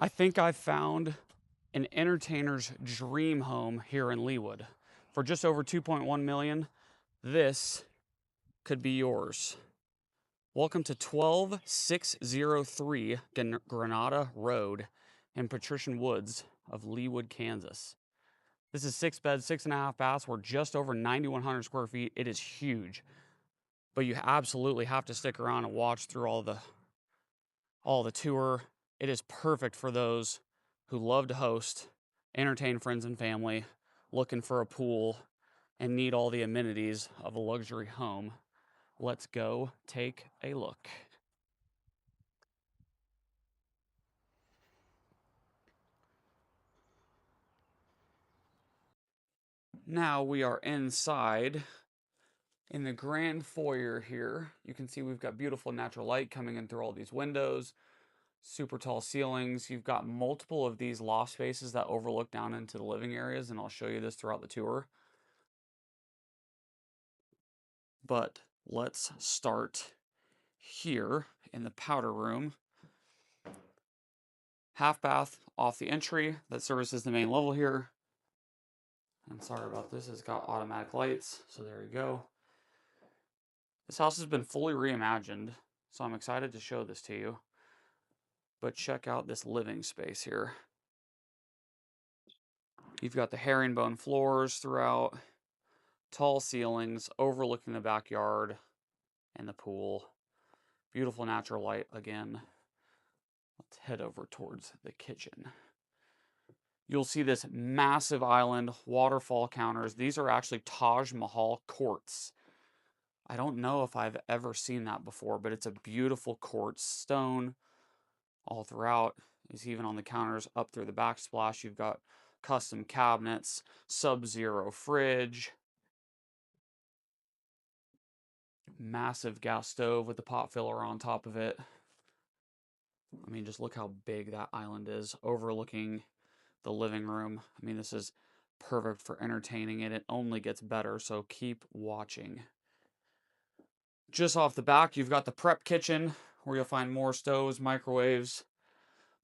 I think I found an entertainer's dream home here in Leawood. For just over 2.1 million, this could be yours. Welcome to 12603 Granada Road in Patrician Woods of Leawood, Kansas. This is 6 beds, 6.5 baths. We're just over 9,100 square feet. It is huge, but you absolutely have to stick around and watch through all the tour. It is perfect for those who love to host, entertain friends and family, looking for a pool, and need all the amenities of a luxury home. Let's go take a look. Now we are inside in the grand foyer here. You can see we've got beautiful natural light coming in through all these windows, super tall ceilings. You've got multiple of these loft spaces that overlook down into the living areas, and I'll show you this throughout the tour. But let's start here in the powder room. Half bath off the entry that services the main level here. And sorry about this, it's got automatic lights, so there you go. This house has been fully reimagined, so I'm excited to show this to you. But check out this living space here. You've got the herringbone floors throughout, tall ceilings overlooking the backyard and the pool. Beautiful natural light again. Let's head over towards the kitchen. You'll see this massive island, waterfall counters. These are actually Taj Mahal quartz. I don't know if I've ever seen that before, but it's a beautiful quartz stone all throughout. Is even on the counters up through the backsplash. You've got custom cabinets, sub-zero fridge, massive gas stove with the pot filler on top of it. I mean, just look how big that island is, overlooking the living room. I mean, this is perfect for entertaining, and it only gets better, so keep watching. Just off the back, you've got the prep kitchen, where you'll find more stoves, microwaves,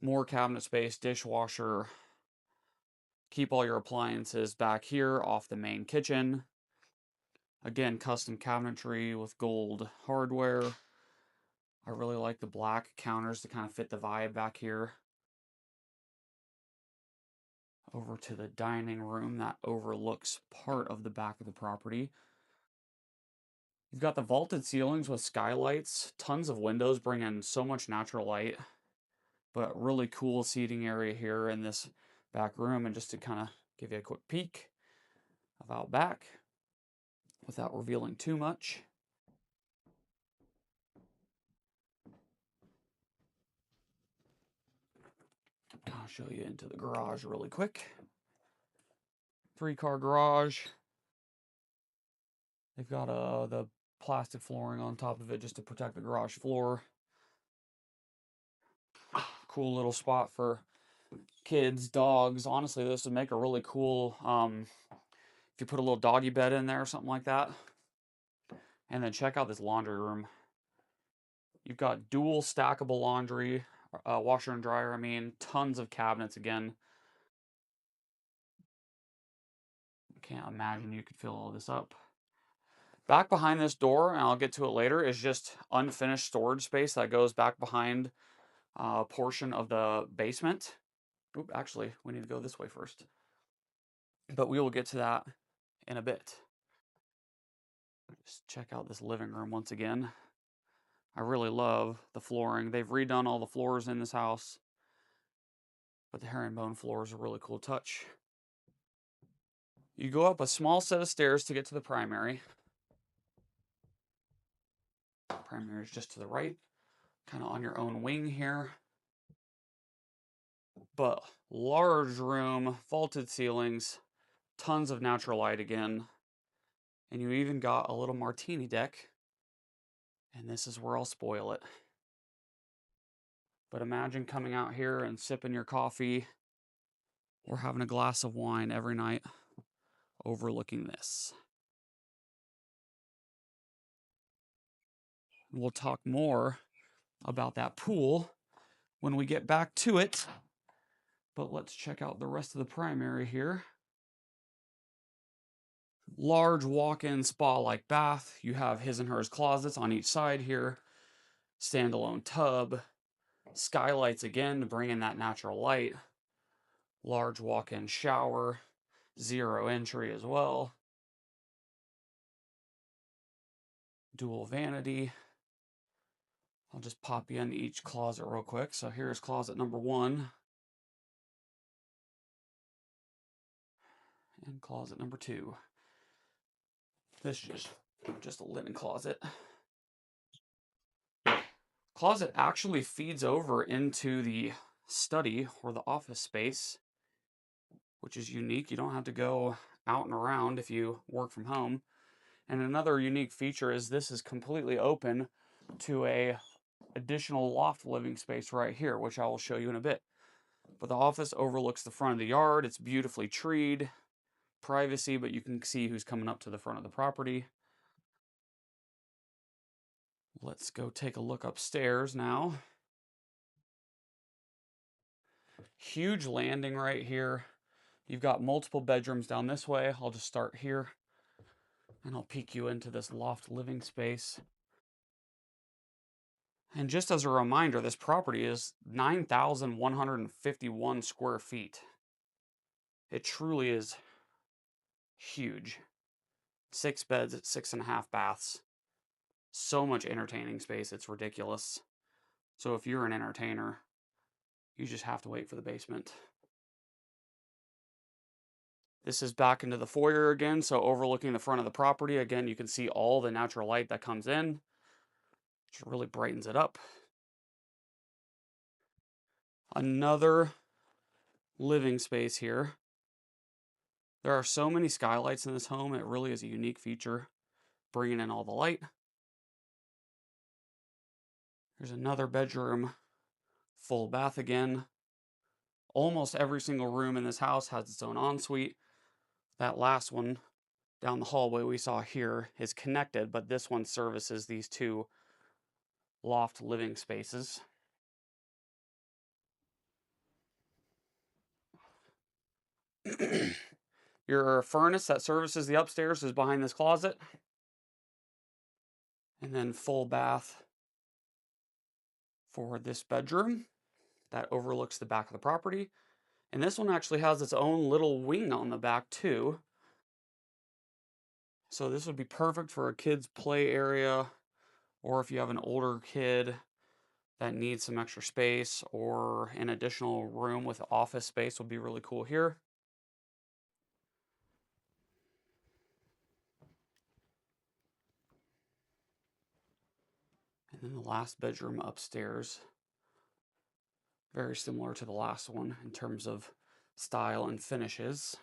more cabinet space, dishwasher. Keep all your appliances back here off the main kitchen. Again, custom cabinetry with gold hardware. I really like the black counters to kind of fit the vibe back here. Over to the dining room that overlooks part of the back of the property. You've got the vaulted ceilings with skylights, tons of windows bring in so much natural light, but really cool seating area here in this back room. And just to kind of give you a quick peek of out back without revealing too much. I'll show you into the garage really quick. 3-car garage. They've got the plastic flooring on top of it just to protect the garage floor. Cool little spot for kids, dogs. Honestly, this would make a really cool, if you put a little doggy bed in there or something like that. And then check out this laundry room. You've got dual stackable laundry, washer and dryer. I mean, tons of cabinets again. Can't imagine you could fill all this up. Back behind this door, and I'll get to it later, is just unfinished storage space that goes back behind a portion of the basement. Oop, actually, we need to go this way first. But we will get to that in a bit. Just check out this living room once again. I really love the flooring. They've redone all the floors in this house, but the herringbone floor is a really cool touch. You go up a small set of stairs to get to the primary. Primary is just to the right, kind of on your own wing here. But large room, vaulted ceilings, tons of natural light again. And you even got a little martini deck. And this is where I'll spoil it. But imagine coming out here and sipping your coffee or having a glass of wine every night overlooking this. We'll talk more about that pool when we get back to it. But let's check out the rest of the primary here. Large walk-in spa-like bath. You have his and hers closets on each side here. Standalone tub. Skylights again to bring in that natural light. Large walk-in shower. Zero entry as well. Dual vanity. I'll just pop you into each closet real quick. So here's closet number 1. And closet number 2. This is just a linen closet. Closet actually feeds over into the study or the office space, which is unique. You don't have to go out and around if you work from home. And another unique feature is this is completely open to a additional loft living space right here, which I will show you in a bit. But the office overlooks the front of the yard. It's beautifully treed. Privacy, but you can see who's coming up to the front of the property. Let's go take a look upstairs now. Huge landing right here. You've got multiple bedrooms down this way. I'll just start here and I'll peek you into this loft living space. And just as a reminder, this property is 9,151 square feet. It truly is huge. 6 beds, 6.5 baths. So much entertaining space, it's ridiculous. So if you're an entertainer, you just have to wait for the basement. This is back into the foyer again, so overlooking the front of the property. Again, you can see all the natural light that comes in, which really brightens it up. Another living space here. There are so many skylights in this home. It really is a unique feature, bringing in all the light. There's another bedroom, full bath again. Almost every single room in this house has its own ensuite. That last one down the hallway we saw here is connected, but this one services these 2 loft living spaces. Your furnace that services the upstairs is behind this closet. And then full bath for this bedroom that overlooks the back of the property. And this one actually has its own little wing on the back too. So this would be perfect for a kid's play area, or if you have an older kid that needs some extra space, or an additional room with office space would be really cool here. And then the last bedroom upstairs, very similar to the last one in terms of style and finishes,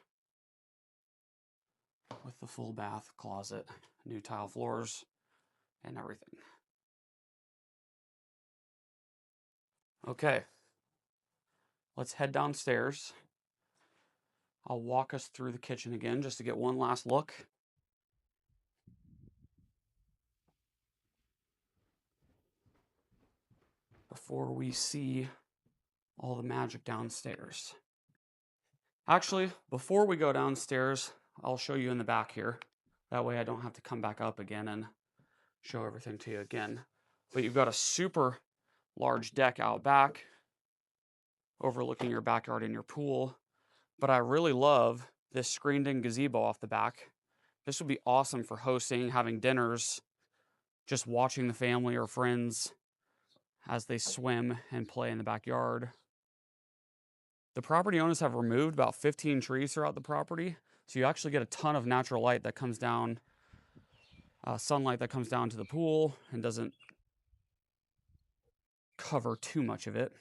with the full bath, closet, new tile floors, and everything. Okay, let's head downstairs. I'll walk us through the kitchen again just to get one last look. Before we see all the magic downstairs. Actually, before we go downstairs, I'll show you in the back here. That way I don't have to come back up again and show everything to you again. But you've got a super large deck out back, overlooking your backyard and your pool. But I really love this screened-in gazebo off the back. This would be awesome for hosting, having dinners, just watching the family or friends as they swim and play in the backyard. The property owners have removed about 15 trees throughout the property, so you actually get a ton of natural light that comes down, sunlight that comes down to the pool and doesn't cover too much of it.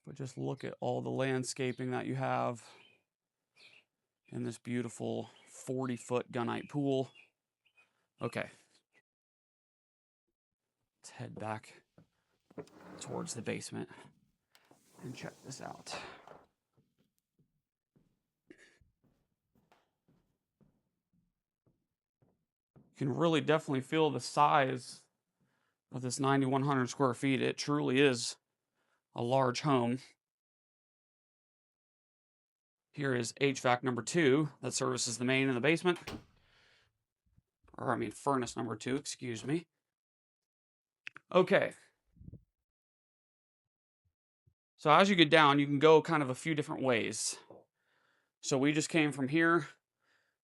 But just look at all the landscaping that you have in this beautiful 40-foot gunite pool. Okay. Let's head back towards the basement and check this out. You can really definitely feel the size of this 9,100 square feet. It truly is a large home. Here is HVAC number 2 that services the main in the basement. Or, I mean, furnace number 2, excuse me. Okay. So as you get down, you can go kind of a few different ways. So we just came from here.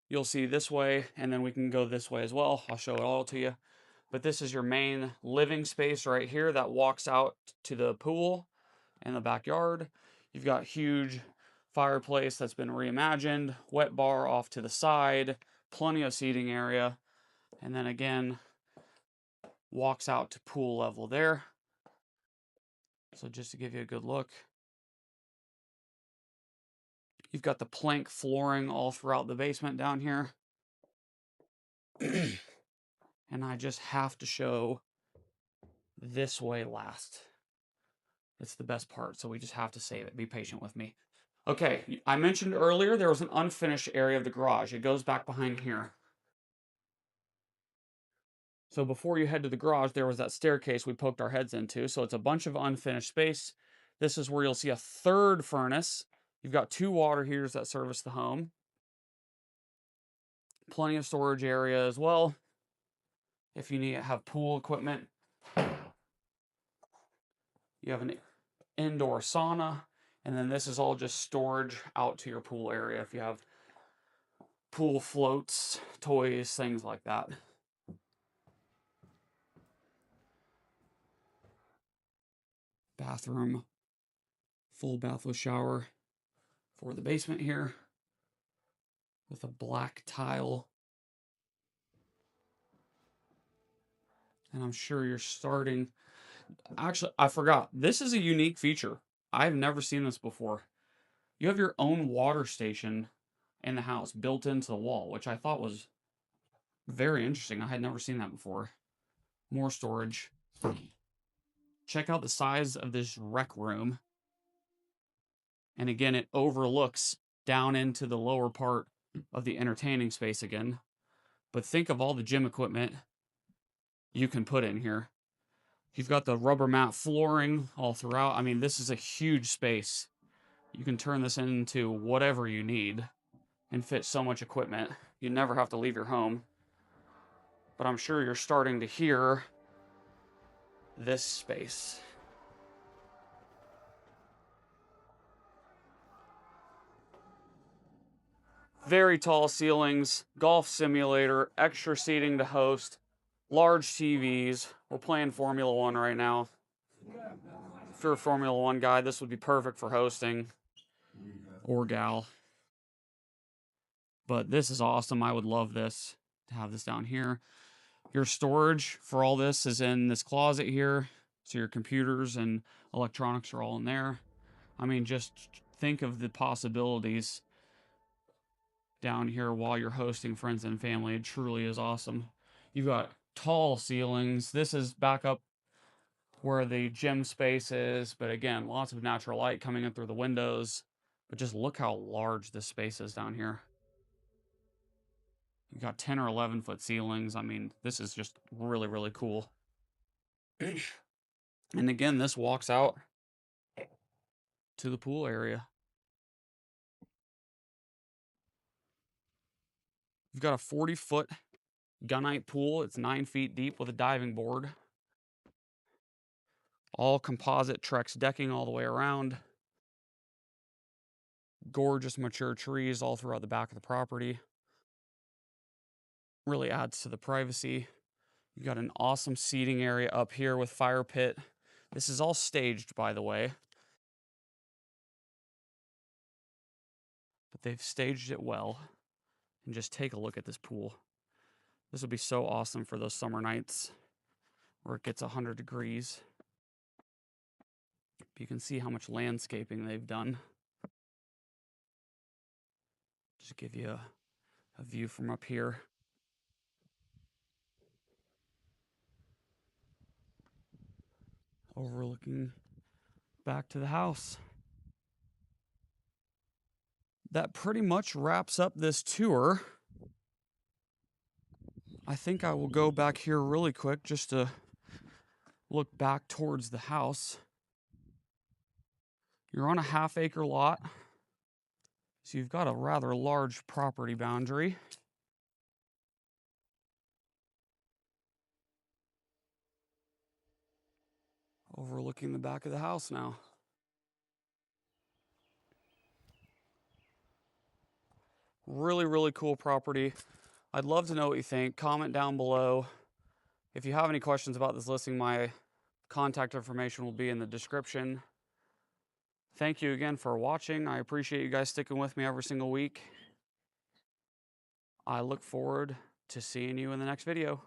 You'll see this way, and then we can go this way as well. I'll show it all to you. But this is your main living space right here that walks out to the pool and the backyard. You've got huge fireplace that's been reimagined, wet bar off to the side, plenty of seating area, and then again, walks out to pool level there. So just to give you a good look, you've got the plank flooring all throughout the basement down here. And I just have to show this way last. It's the best part, so we just have to save it. Be patient with me. Okay, I mentioned earlier there was an unfinished area of the garage. It goes back behind here. So before you head to the garage, there was that staircase we poked our heads into. So it's a bunch of unfinished space. This is where you'll see a third furnace. You've got 2 water heaters that service the home. Plenty of storage area as well. If you need to have pool equipment. You have an indoor sauna. And then this is all just storage out to your pool area if you have pool floats, toys, things like that. Bathroom, full bath with shower for the basement here with a black tile. And I'm sure you're starting. Actually, I forgot. This is a unique feature. I've never seen this before. You have your own water station in the house built into the wall, which I thought was very interesting. I had never seen that before. More storage. Check out the size of this rec room. And again, it overlooks down into the lower part of the entertaining space again. But think of all the gym equipment you can put in here. You've got the rubber mat flooring all throughout. I mean, this is a huge space. You can turn this into whatever you need and fit so much equipment. You never have to leave your home. But I'm sure you're starting to hear this space. Very tall ceilings, golf simulator, extra seating to host, large TVs. We're playing Formula One right now. If you're a Formula One guy, this would be perfect for hosting, or gal. But this is awesome. I would love this, to have this down here. Your storage for all this is in this closet here. So your computers and electronics are all in there. I mean, just think of the possibilities down here while you're hosting friends and family. It truly is awesome. You've got tall ceilings. This is back up where the gym space is, but again, lots of natural light coming in through the windows. But just look how large this space is down here. You've got 10 or 11 foot ceilings. I mean, this is just really, really cool. And again, this walks out to the pool area. You've got a 40-foot gunite pool. It's 9 feet deep with a diving board. All composite Trex decking all the way around. Gorgeous mature trees all throughout the back of the property. Really adds to the privacy. You've got an awesome seating area up here with fire pit. This is all staged, by the way. But they've staged it well. And just take a look at this pool. This would be so awesome for those summer nights where it gets 100 degrees. You can see how much landscaping they've done. Just give you a view from up here. Overlooking back to the house. That pretty much wraps up this tour. I think I will go back here really quick just to look back towards the house. You're on a half-acre lot, so you've got a rather large property boundary. Overlooking the back of the house now. Really, really cool property. I'd love to know what you think. Comment down below. If you have any questions about this listing, my contact information will be in the description. Thank you again for watching. I appreciate you guys sticking with me every single week. I look forward to seeing you in the next video.